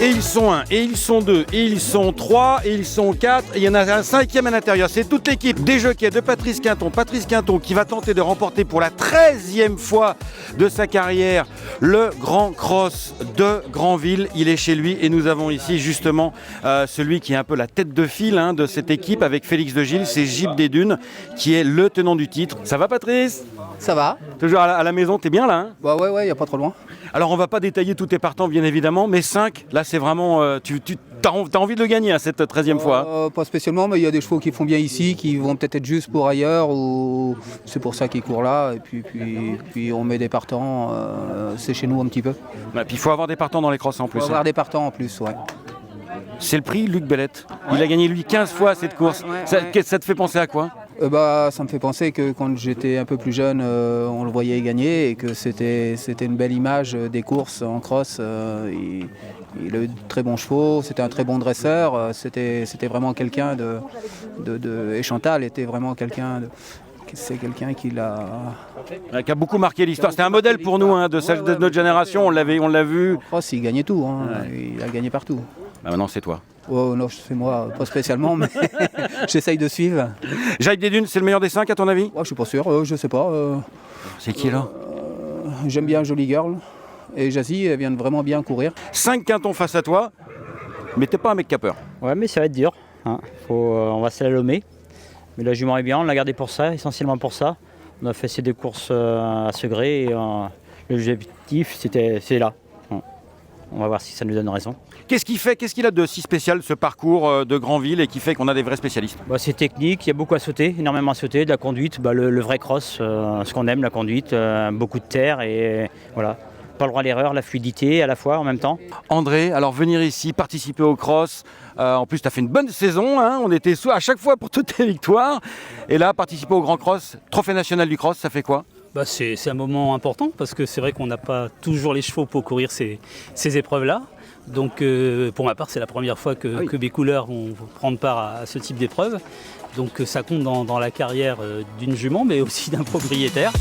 Et ils sont 1, et ils sont 2, et ils sont 3, et ils sont 4, et il y en a un 5e à l'intérieur. C'est toute l'équipe des jockeys de Patrice Quinton. Patrice Quinton qui va tenter de remporter pour la 13e fois de sa carrière le Grand Cross de Granville. Il est chez lui et nous avons ici justement celui qui est un peu la tête de file de cette équipe avec Félix de Gilles. C'est Gilles des Dunes qui est le tenant du titre. Ça va Patrice ? Ça va. Toujours à la maison, t'es bien là Bah ouais, il n'y a pas trop loin. Alors on va pas détailler tous tes partants bien évidemment, mais 5, là c'est vraiment, tu as envie de le gagner à cette 13e fois. Pas spécialement, mais il y a des chevaux qui font bien ici, qui vont peut-être être juste pour ailleurs, ou c'est pour ça qu'ils courent là, et puis on met des partants, c'est chez nous un petit peu. Et puis il faut avoir des partants dans les crosses en plus. Il faut avoir des partants en plus, ouais. C'est le prix Luc Bellette. Il a gagné lui 15 fois cette course. Ça te fait penser à quoi ? Ça me fait penser que quand j'étais un peu plus jeune, on le voyait gagner et que c'était une belle image des courses en cross. Il a eu de très bons chevaux, c'était un très bon dresseur, c'était vraiment quelqu'un et Chantal était vraiment quelqu'un de... C'est quelqu'un qui a beaucoup marqué l'histoire. C'était un modèle pour nous, de notre génération. On l'a vu. Cross, il gagnait tout, il a gagné partout. Maintenant, c'est toi. Oh non, c'est moi, pas spécialement, mais j'essaye de suivre. Jacques des Dunes, c'est le meilleur des 5 à ton avis ? Je suis pas sûr, je sais pas. C'est qui là ? J'aime bien Jolie Girl et Jazzy, elle vient de vraiment bien courir. 5 Quintons face à toi, mais t'es pas un mec qui a peur. Ouais, mais ça va être dur. On va slalomer. Mais la jument est bien, on l'a gardé pour ça, essentiellement pour ça. On a fait ces 2 courses à Segré et l'objectif c'est là. On va voir si ça nous donne raison. Qu'est-ce qu'il a de si spécial ce parcours de Granville et qui fait qu'on a des vrais spécialistes ? C'est technique, il y a beaucoup à sauter, énormément à sauter, de la conduite, le vrai cross, ce qu'on aime, la conduite, beaucoup de terre et voilà. Pas le droit à l'erreur, la fluidité à la fois en même temps. André, alors venir ici, participer au cross, en plus tu as fait une bonne saison, on était à chaque fois pour toutes tes victoires. Et là, participer au Grand Cross, Trophée national du cross, ça fait quoi ? C'est un moment important parce que c'est vrai qu'on n'a pas toujours les chevaux pour courir ces épreuves-là. Donc pour ma part, c'est la première fois que mes couleurs vont prendre part à ce type d'épreuve. Donc ça compte dans la carrière d'une jument, mais aussi d'un propriétaire.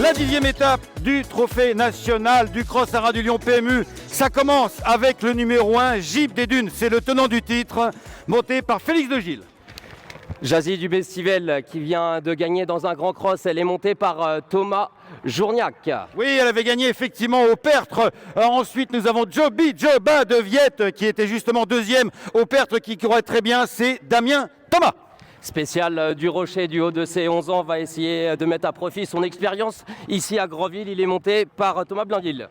La 10e étape du Trophée national du Cross Haras du Lion PMU. Ça commence avec le numéro 1, Gilles des Dunes. C'est le tenant du titre, monté par Félix de Gilles. Jazzy du Bestivel qui vient de gagner dans un grand cross. Elle est montée par Thomas Journiac. Oui, elle avait gagné effectivement au Pertre. Ensuite, nous avons Joba de Viette qui était justement 2e au Pertre qui courait très bien. C'est Damien Thomas. Spécial du Rocher du haut de ses 11 ans va essayer de mettre à profit son expérience ici à Granville. Il est monté par Thomas Blainville.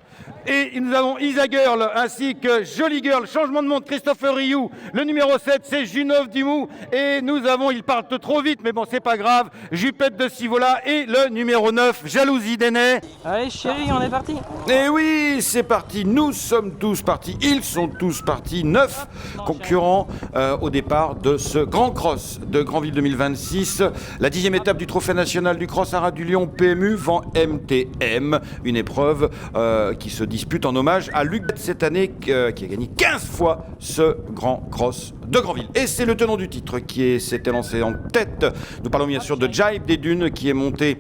Et nous avons Isa Girl ainsi que Jolie Girl. Changement de montre, Christopher Rioux. Le numéro 7, c'est Junov Dumou. Et nous avons, ils partent trop vite, mais bon, c'est pas grave, Jupette de Sivola. Et le numéro 9, Jalousie d'Aînay. Allez chérie, on est parti. Et oui, c'est parti. Nous sommes tous partis. Ils sont tous partis. 9 concurrents au départ de ce Grand Cross de Granville 2026. La 10e étape du Trophée national du Cross Haras du Lion PMU Vent MTM. Une épreuve qui se dispute en hommage à Luc cette année qui a gagné 15 fois ce Grand Cross de Granville. Et c'est le tenant du titre qui s'était lancé en tête. Nous parlons bien sûr de Jive des Dunes qui est monté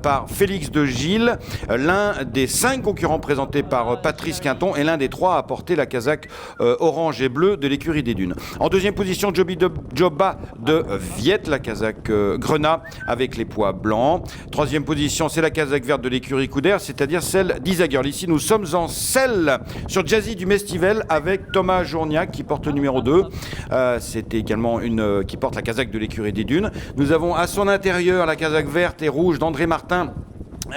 par Félix de Gilles, l'un des 5 concurrents présentés par Patrice Quinton et l'un des 3 à porter la casaque orange et bleue de l'écurie des Dunes. En 2e position, Joba de Viette, la casaque grenat avec les pois blancs. 3e position, c'est la casaque verte de l'écurie Couder, c'est-à-dire celle d'Isa Girl. Ici, nous sommes en selle sur Jazzy du Mestivel avec Thomas Journiac qui porte le numéro 2. C'était également une qui porte la casaque de l'écurie des Dunes. Nous avons à son intérieur la casaque verte et rouge d'André Martin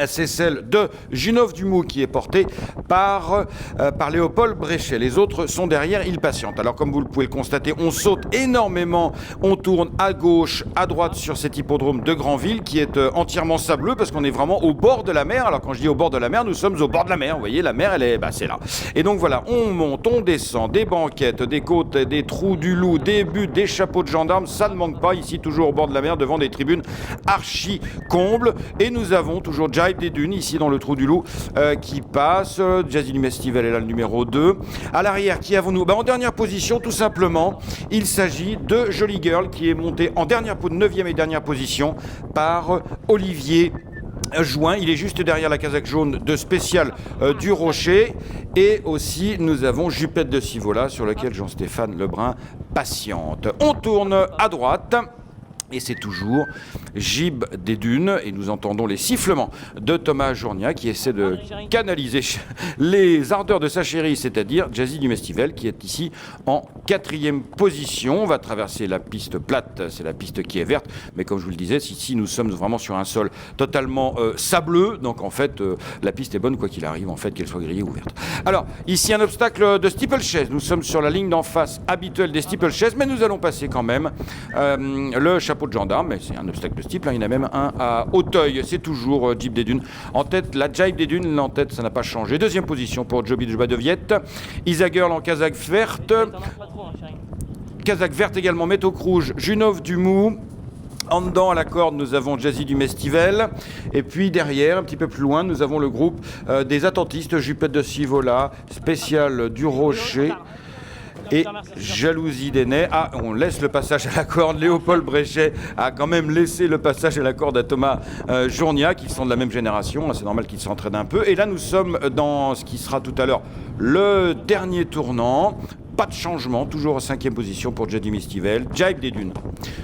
c'est celle de Junov Dumou qui est portée par Léopold Bréchet. Les autres sont derrière, ils patientent. Alors comme vous pouvez le constater, on saute énormément, on tourne à gauche, à droite sur cet hippodrome de Granville qui est entièrement sableux parce qu'on est vraiment au bord de la mer. Alors quand je dis au bord de la mer, nous sommes au bord de la mer. Vous voyez, la mer, c'est là. Et donc voilà, on monte, on descend, des banquettes, des côtes, des trous du loup, des buttes, des chapeaux de gendarmes, ça ne manque pas ici, toujours au bord de la mer, devant des tribunes archi combles. Et nous avons toujours Jibe des Dunes, ici dans le trou du loup, qui passe. Jazzy du Mestival est là, le numéro 2. À l'arrière, qui avons-nous? En dernière position, tout simplement, il s'agit de Jolly Girl, qui est monté en 9e et dernière position par Olivier Join. Il est juste derrière la casaque jaune de Spécial du Rocher. Et aussi, nous avons Jupette de Sivola, sur lequel Jean-Stéphane Lebrun patiente. On tourne à droite. Et c'est toujours Jibe des Dunes, et nous entendons les sifflements de Thomas Journia qui essaie de canaliser les ardeurs de sa chérie, c'est-à-dire Jazzy du Mestival qui est ici en 4e position. On va traverser la piste plate, c'est la piste qui est verte, mais comme je vous le disais, ici nous sommes vraiment sur un sol totalement sableux, donc en fait la piste est bonne quoi qu'il arrive, en fait qu'elle soit grillée ou ouverte. Alors ici un obstacle de steeplechase, nous sommes sur la ligne d'en face habituelle des steeplechase, mais nous allons passer quand même le chapeau de gendarme, mais c'est un obstacle de ce type, là. Il y en a même un à Auteuil, c'est toujours Jibe des Dunes en tête. La Jibe des Dunes en tête, ça n'a pas changé. 2e position pour Joby de Viette. Isa Girl en casaque verte. Casaque verte également, métaux rouge, Junov Dumou. En dedans, à la corde, nous avons Jazzy du Mestival. Et puis derrière, un petit peu plus loin, nous avons le groupe des attentistes, Jupette de Sivola, Spécial du Rocher et Jalousie des Nez. Ah, on laisse le passage à la corde. Léopold Bréchet a quand même laissé le passage à la corde à Thomas Journia, qui sont de la même génération. C'est normal qu'ils s'entraînent un peu. Et là, nous sommes dans ce qui sera tout à l'heure le dernier tournant. Pas de changement, toujours en 5e position pour Jazzy Mestival. Jibe des Dunes,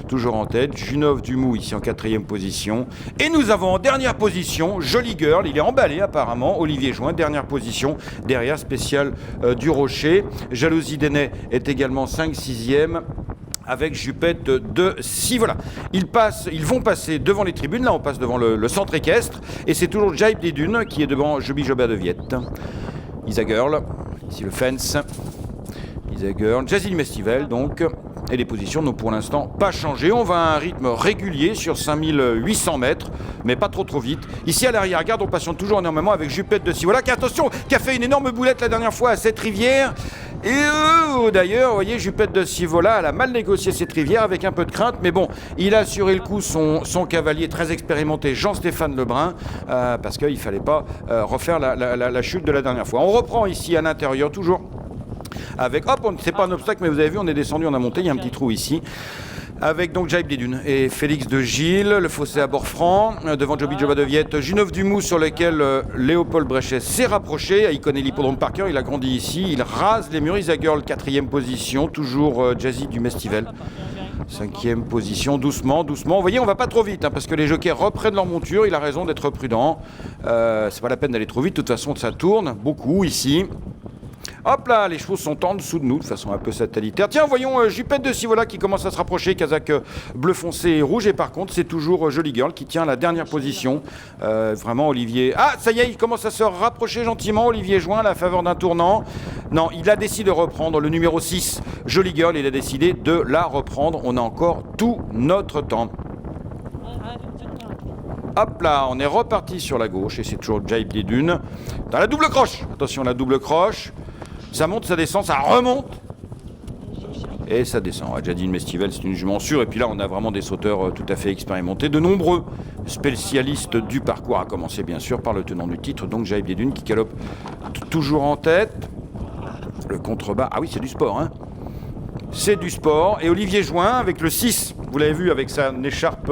toujours en tête. Junov Dumou, ici en 4e position. Et nous avons en dernière position Jolly Girl, il est emballé apparemment. Olivier Join, dernière position, derrière Spécial du Rocher. Jalousie des Nez est également 5-6e. Avec Jupette de Sivola. Ils vont passer devant les tribunes. Là, on passe devant le centre équestre. Et c'est toujours Jibe des Dunes qui est devant Joby de Viette. Isa Girl, ici le fence. Isa Girl, Jazzy du Mestival donc, et les positions n'ont pour l'instant pas changé. On va à un rythme régulier sur 5800 mètres, mais pas trop vite. Ici à l'arrière-garde, on patiente toujours énormément avec Jupette de Sivola, qui a fait une énorme boulette la dernière fois à cette rivière. Et d'ailleurs, vous voyez, Jupette de Sivola, elle a mal négocié cette rivière avec un peu de crainte, mais bon, il a assuré le coup son cavalier très expérimenté, Jean-Stéphane Lebrun, parce qu'il ne fallait pas refaire la chute de la dernière fois. On reprend ici à l'intérieur, toujours. Avec, c'est pas un obstacle, mais vous avez vu, on est descendu, on a monté, il y a un petit trou ici. Avec donc Jibe des Dunes et Félix de Gilles, le fossé à bord franc, devant Joby de Viette, Junov Dumou sur lequel Léopold Bréchet s'est rapproché, il connaît l'hippodrome par cœur, il a grandi ici, il rase les murs. Isa Girl, 4e position, toujours Jazzy du Mestival. 5e position, doucement. Vous voyez, on va pas trop vite, parce que les jockeys reprennent leur monture, il a raison d'être prudent. C'est pas la peine d'aller trop vite, de toute façon ça tourne beaucoup ici. Hop là, les chevaux sont en dessous de nous, de façon un peu satellitaire. Tiens, voyons Jupette de Sivola qui commence à se rapprocher, casaque bleu foncé et rouge. Et par contre, c'est toujours Jolly Girl qui tient la dernière position. Vraiment, Olivier... Ah, ça y est, il commence à se rapprocher gentiment, Olivier Join, à la faveur d'un tournant. Non, il a décidé de reprendre le numéro 6, Jolly Girl. Il a décidé de la reprendre. On a encore tout notre temps. Hop là, on est reparti sur la gauche et c'est toujours Jibe des Dunes. Dans la double croche. Attention, la double croche. Ça monte, ça descend, ça remonte. Et ça descend. Jazzy du Mestival, c'est une jument sûre. Et puis là, on a vraiment des sauteurs tout à fait expérimentés. De nombreux spécialistes du parcours, à commencer bien sûr par le tenant du titre, donc Jibe des Dunes, qui galope toujours en tête. Le contrebas, ah oui, c'est du sport, hein. C'est du sport. Et Olivier Join, avec le 6, vous l'avez vu, avec sa écharpe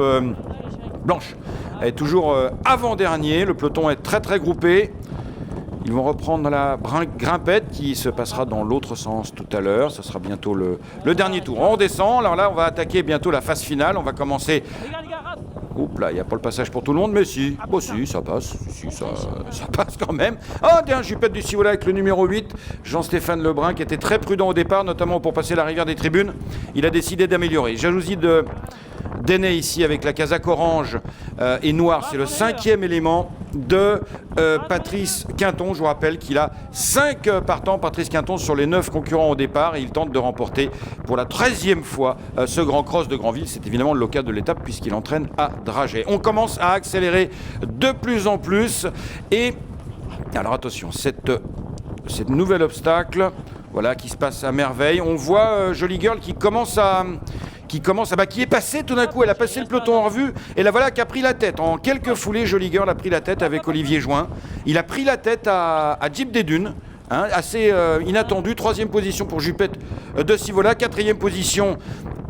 blanche, elle est toujours avant-dernier. Le peloton est très très groupé. Ils vont reprendre la grimpette qui se passera dans l'autre sens tout à l'heure. Ce sera bientôt le dernier tour. On descend. Alors là, on va attaquer bientôt la phase finale. On va commencer... Oups là, il n'y a pas le passage pour tout le monde, mais si. Oh si, ça passe. Si, ça passe quand même. Ah, tiens, Jupette du Sivola avec le numéro 8. Jean-Stéphane Lebrun, qui était très prudent au départ, notamment pour passer la rivière des tribunes. Il a décidé d'améliorer. Jalousie Deney ici avec la casaque orange et noire. C'est le 5e élément de Patrice Quinton. Je vous rappelle qu'il a 5 partants, Patrice Quinton, sur les 9 concurrents au départ. Et il tente de remporter pour la 13e fois ce Grand Cross de Granville. C'est évidemment le local de l'étape puisqu'il entraîne à Dragey. On commence à accélérer de plus en plus. Et alors attention, cette nouvel obstacle, voilà, qui se passe à merveille. On voit Jolie Girl qui est passée tout d'un coup, elle a passé le peloton en revue et la voilà qui a pris la tête. En quelques foulées, Jolie Girl a pris la tête avec Olivier Join. Il a pris la tête à Jeep des Dunes. Assez inattendu. 3e position pour Jupette de Sivola, 4e position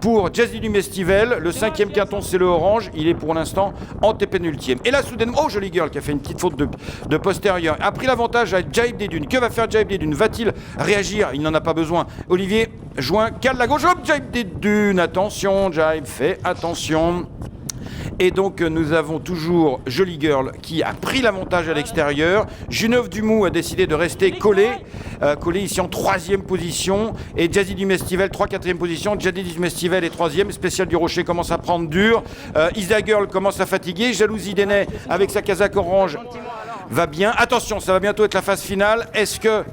pour Jazzy du Mestivel. Le 5e Quinton, c'est le orange. Il est pour l'instant antépénultième. Et là, soudainement, Jolie Girl qui a fait une petite faute de postérieur, a pris l'avantage à Jaib des Dunes. Que va faire Jaib des Dunes? Va-t-il réagir? Il n'en a pas besoin. Olivier Join cale la gauche. Hop, Jaib des Dunes. Attention, Jaib, fais attention. Et donc nous avons toujours Jolie Girl qui a pris l'avantage à l'extérieur. Junov Dumou a décidé de rester collé ici en 3e position. Et Jazzy du Mestivel, 3-4e position. Jazzy du Mestivel est 3e. Spécial du Rocher commence à prendre dur. Isa Girl commence à fatiguer. Jalousie Deney avec sa casaque orange va bien. Attention, ça va bientôt être la phase finale. Est-ce que...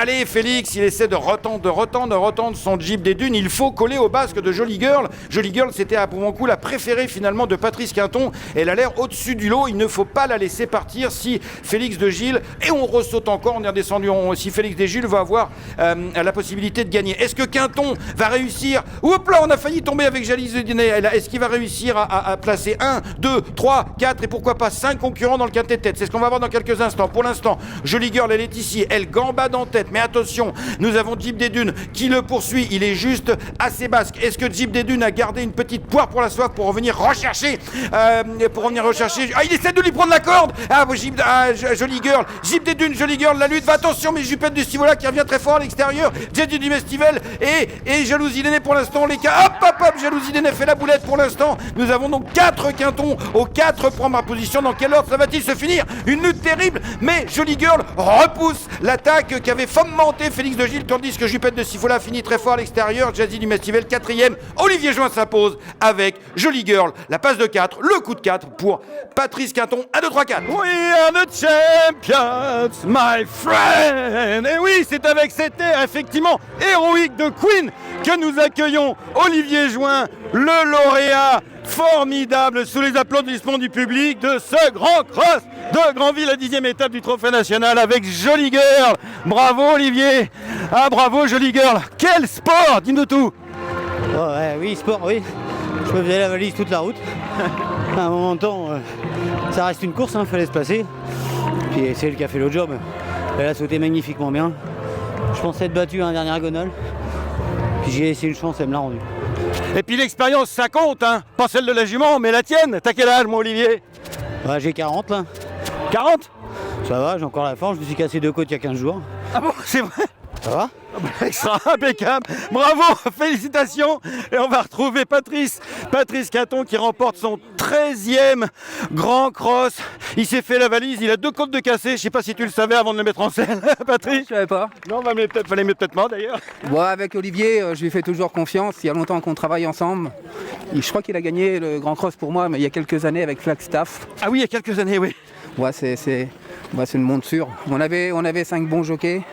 Allez, Félix, il essaie de retendre son Jeep des Dunes. Il faut coller au basque de Jolie Girl. Jolie Girl, c'était à mon coup la préférée finalement de Patrice Quinton. Elle a l'air au-dessus du lot. Il ne faut pas la laisser partir si Félix de Gilles, et on ressaute encore, on est redescendu, si Félix de Gilles va avoir la possibilité de gagner. Est-ce que Quinton va réussir? Hop là, on a failli tomber avec Jalise Deney. Est-ce qu'il va réussir à placer 1, 2, 3, 4 et pourquoi pas 5 concurrents dans le quintet de tête? C'est ce qu'on va voir dans quelques instants. Pour l'instant, Jolie Girl, elle est ici. Elle gambade en tête, mais attention, nous avons Jeep des Dunes qui le poursuit, il est juste assez basque. Est-ce que Jeep des Dunes a gardé une petite poire pour la soif pour revenir rechercher il essaie de lui prendre la corde. Jolie Girl, Jeep des Dunes, Jolie Girl, la lutte va, attention, mais Jupette de Stivola qui revient très fort à l'extérieur. Jazzy du Mestivel et Jalousie Deney pour l'instant, les cas, hop, Jalousie Deney fait la boulette pour l'instant. Nous avons donc 4 Quintons aux 4 premières positions. Dans quel ordre ça va-t-il se finir? Une lutte terrible, mais Jolie Girl repousse l'attaque qu'avait fomenté Félix de Gilles, tandis que Jupette de Sifola finit très fort à l'extérieur. Jazzy du Mestivel 4e. Olivier Join s'impose avec Jolie Girl. La passe de 4, le coup de 4 pour Patrice Quinton. 1, 2, 3, 4. We are the champions, my friend. Et oui, c'est avec cet air effectivement héroïque de Queen que nous accueillons Olivier Join, le lauréat formidable sous les applaudissements du public de ce Grand Cross de Granville, la 10e étape du Trophée National avec Jolie Girl. Bravo Olivier. Bravo Jolie Girl. Quel sport, dis-nous tout. Oui, sport, oui. Je me faisais la valise toute la route. À un moment de temps, ça reste une course, il fallait se passer. Puis c'est elle qui a fait le job. Elle a sauté magnifiquement bien. Je pensais être battu à un dernier gonal. Puis j'ai essayé une chance, elle me l'a rendu. Et puis l'expérience, ça compte, hein. Pas celle de la jument, mais la tienne. T'as quel âge, mon Olivier? J'ai 40 là. 40? Ça va, j'ai encore la forme. Je me suis cassé 2 côtes il y a 15 jours. Ah bon, c'est vrai? Ça va? Extra, impeccable. Bravo, félicitations. Et on va retrouver Patrice Quinton qui remporte son 13e Grand Cross. Il s'est fait la valise, il a 2 côtes de cassé. Je sais pas si tu le savais avant de le mettre en scène, Patrice. Je savais pas. Non, fallait mieux peut-être pas d'ailleurs. Avec Olivier, je lui fais toujours confiance. Il y a longtemps qu'on travaille ensemble. Je crois qu'il a gagné le Grand Cross pour moi, mais il y a quelques années avec Flagstaff. Ah oui, il y a quelques années, oui. C'est une montre sûre. On avait 5 bons jockeys.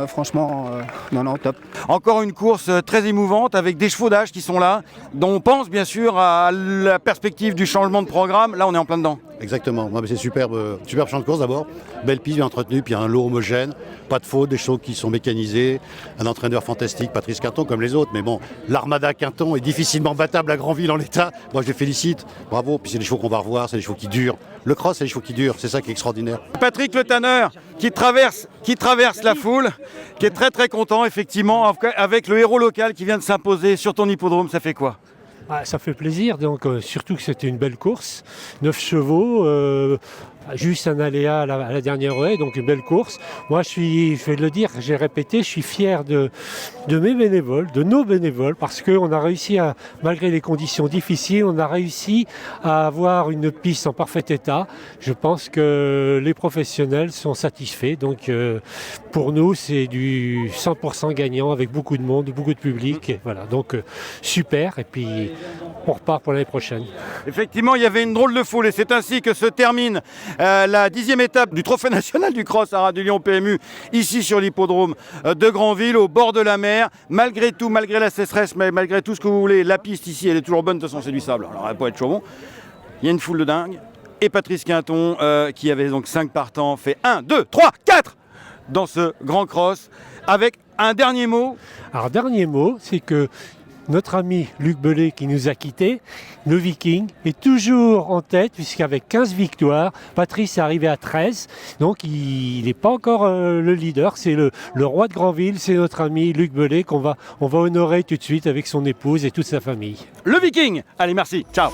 Franchement, non, top. Encore une course très émouvante avec des chevaux d'âge qui sont là, dont on pense bien sûr à la perspective du changement de programme. Là, on est en plein dedans. Exactement, c'est superbe champ de course d'abord, belle piste bien entretenue, puis un lot homogène, pas de faute, des chevaux qui sont mécanisés, un entraîneur fantastique, Patrice Quinton comme les autres, mais bon, l'armada Quinton est difficilement battable à Granville en l'état, moi je les félicite, bravo, puis c'est des chevaux qu'on va revoir, c'est des chevaux qui durent, le cross c'est des chevaux qui durent, c'est ça qui est extraordinaire. Patrick Le Tanner qui traverse la foule, qui est très très content effectivement, avec le héros local qui vient de s'imposer sur ton hippodrome, ça fait quoi ? Ça fait plaisir, donc surtout que c'était une belle course, 9 chevaux, juste un aléa à la dernière haie, donc une belle course. Moi, je vais le dire, j'ai répété, je suis fier de mes bénévoles, de nos bénévoles, parce qu'on a réussi malgré les conditions difficiles, on a réussi à avoir une piste en parfait état. Je pense que les professionnels sont satisfaits, donc pour nous, c'est du 100% gagnant avec beaucoup de monde, beaucoup de public. Et voilà, donc super, et puis on repart pour l'année prochaine. Effectivement, il y avait une drôle de foule et c'est ainsi que se termine la 10e étape du Trophée national du cross à Rad-du-Lion PMU, ici sur l'hippodrome de Granville, au bord de la mer. Malgré tout, malgré la sécheresse, mais malgré tout ce que vous voulez, la piste ici, elle est toujours bonne, de toute façon c'est du sable, alors elle peut être chaud bon. Il y a une foule de dingue. Et Patrice Quinton, qui avait donc 5 partants, fait 1, 2, 3, 4 dans ce grand cross, avec un dernier mot. Alors, dernier mot, c'est que notre ami Luc Bellet, qui nous a quittés, le Viking, est toujours en tête, puisqu'avec 15 victoires, Patrice est arrivé à 13. Donc, il n'est pas encore le leader. C'est le roi de Granville, c'est notre ami Luc Bellet qu'on va honorer tout de suite avec son épouse et toute sa famille. Le Viking. Allez, merci. Ciao.